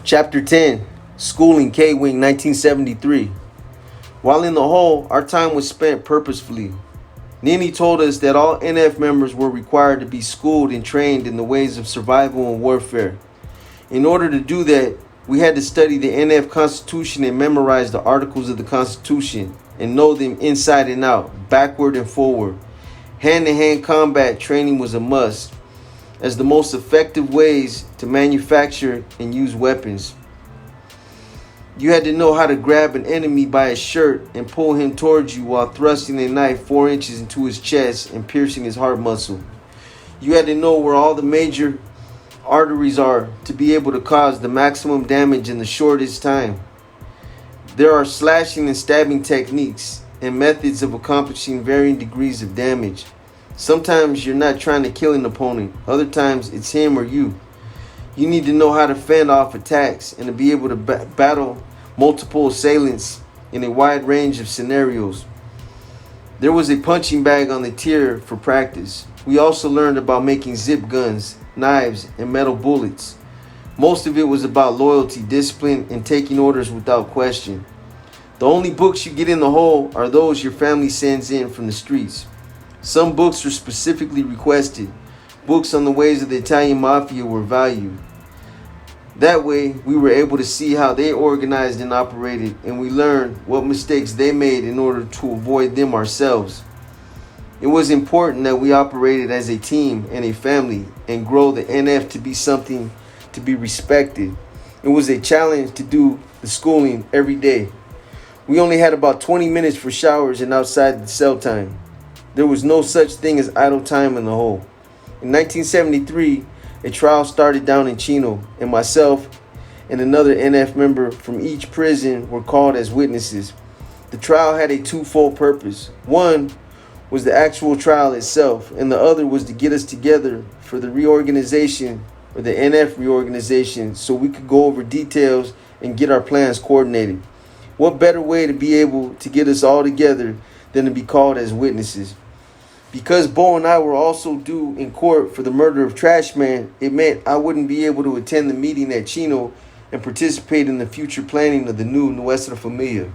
Chapter 10, Schooling K-Wing 1973. While in the hole, our time was spent purposefully. Nini told us that all NF members were required to be schooled and trained in the ways of survival and warfare. In order to do that, we had to study the NF Constitution and memorize the articles of the Constitution and know them inside and out, backward and forward. Hand-to-hand combat training was a must, as the most effective ways to manufacture and use weapons. You had to know how to grab an enemy by his shirt and pull him towards you while thrusting a knife 4 inches into his chest and piercing his heart muscle. You had to know where all the major arteries are to be able to cause the maximum damage in the shortest time. There are slashing and stabbing techniques and methods of accomplishing varying degrees of damage. Sometimes you're not trying to kill an opponent. Other times it's him or you. You need to know how to fend off attacks and to be able to battle multiple assailants in a wide range of scenarios. There was a punching bag on the tier for practice. We also learned about making zip guns, knives, and metal bullets. Most of it was about loyalty, discipline, and taking orders without question. The only books you get in the hole are those your family sends in from the streets. Some books were specifically requested. Books on the ways of the Italian Mafia were valued. That way, we were able to see how they organized and operated, and we learned what mistakes they made in order to avoid them ourselves. It was important that we operated as a team and a family and grow the NF to be something to be respected. It was a challenge to do the schooling every day. We only had about 20 minutes for showers and outside the cell time. There was no such thing as idle time in the hole. In 1973, a trial started down in Chino, and myself and another NF member from each prison were called as witnesses. The trial had a twofold purpose. One was the actual trial itself, and the other was to get us together for the reorganization, or the NF reorganization, so we could go over details and get our plans coordinated. What better way to be able to get us all together than to be called as witnesses? Because Bo and I were also due in court for the murder of Trashman, it meant I wouldn't be able to attend the meeting at Chino and participate in the future planning of the new Nuestra Familia.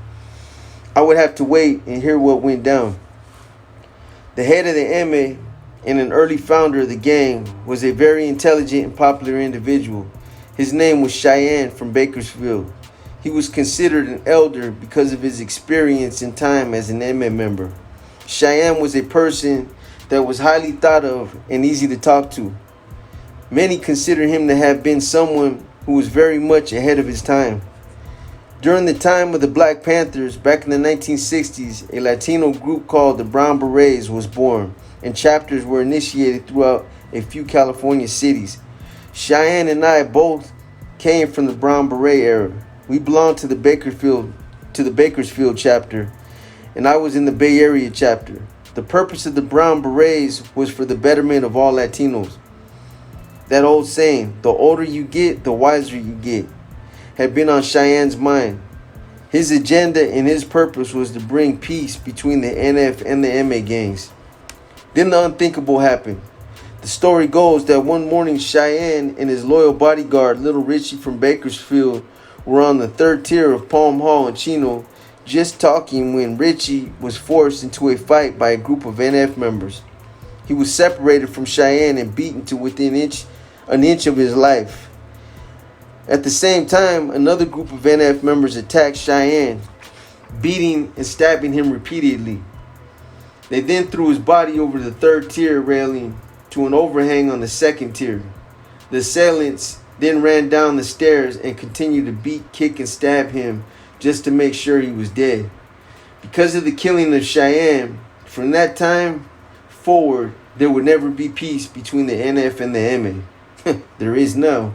I would have to wait and hear what went down. The head of the MA and an early founder of the gang was a very intelligent and popular individual. His name was Cheyenne from Bakersfield. He was considered an elder because of his experience and time as an MA member. Cheyenne was a person that was highly thought of and easy to talk to. Many consider him to have been someone who was very much ahead of his time. During the time of the Black Panthers, back in the 1960s, a Latino group called the Brown Berets was born, and chapters were initiated throughout a few California cities. Cheyenne and I both came from the Brown Beret era. We belonged to the Bakersfield chapter, and I was in the Bay Area chapter. The purpose of the Brown Berets was for the betterment of all Latinos. That old saying, the older you get, the wiser you get, had been on Cheyenne's mind. His agenda and his purpose was to bring peace between the NF and the MA gangs. Then the unthinkable happened. The story goes that one morning Cheyenne and his loyal bodyguard, Little Richie from Bakersfield, were on the third tier of Palm Hall in Chino, just talking when Richie was forced into a fight by a group of NF members. He was separated from Cheyenne and beaten to within an inch of his life. At the same time, another group of NF members attacked Cheyenne, beating and stabbing him repeatedly. They then threw his body over the third tier railing to an overhang on the second tier. The assailants then ran down the stairs and continued to beat, kick, and stab him just to make sure he was dead. Because of the killing of Cheyenne, from that time forward, there would never be peace between the NF and the MA. There is now.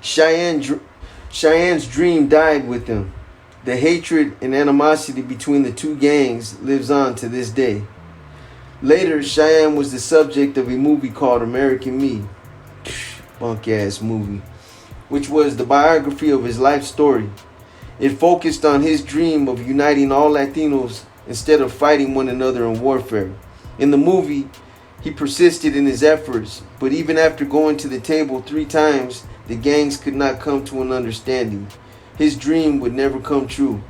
Cheyenne's dream died with him. The hatred and animosity between the two gangs lives on to this day. Later, Cheyenne was the subject of a movie called American Me. Bunk ass movie. Which was the biography of his life story. It focused on his dream of uniting all Latinos instead of fighting one another in warfare. In the movie, he persisted in his efforts, but even after going to the table 3 times, the gangs could not come to an understanding. His dream would never come true.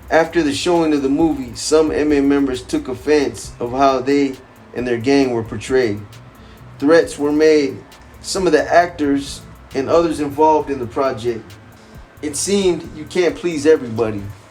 After the showing of the movie, some MA members took offense of how they and their gang were portrayed. Threats were made. Some of the actors and others involved in the project. It seemed you can't please everybody.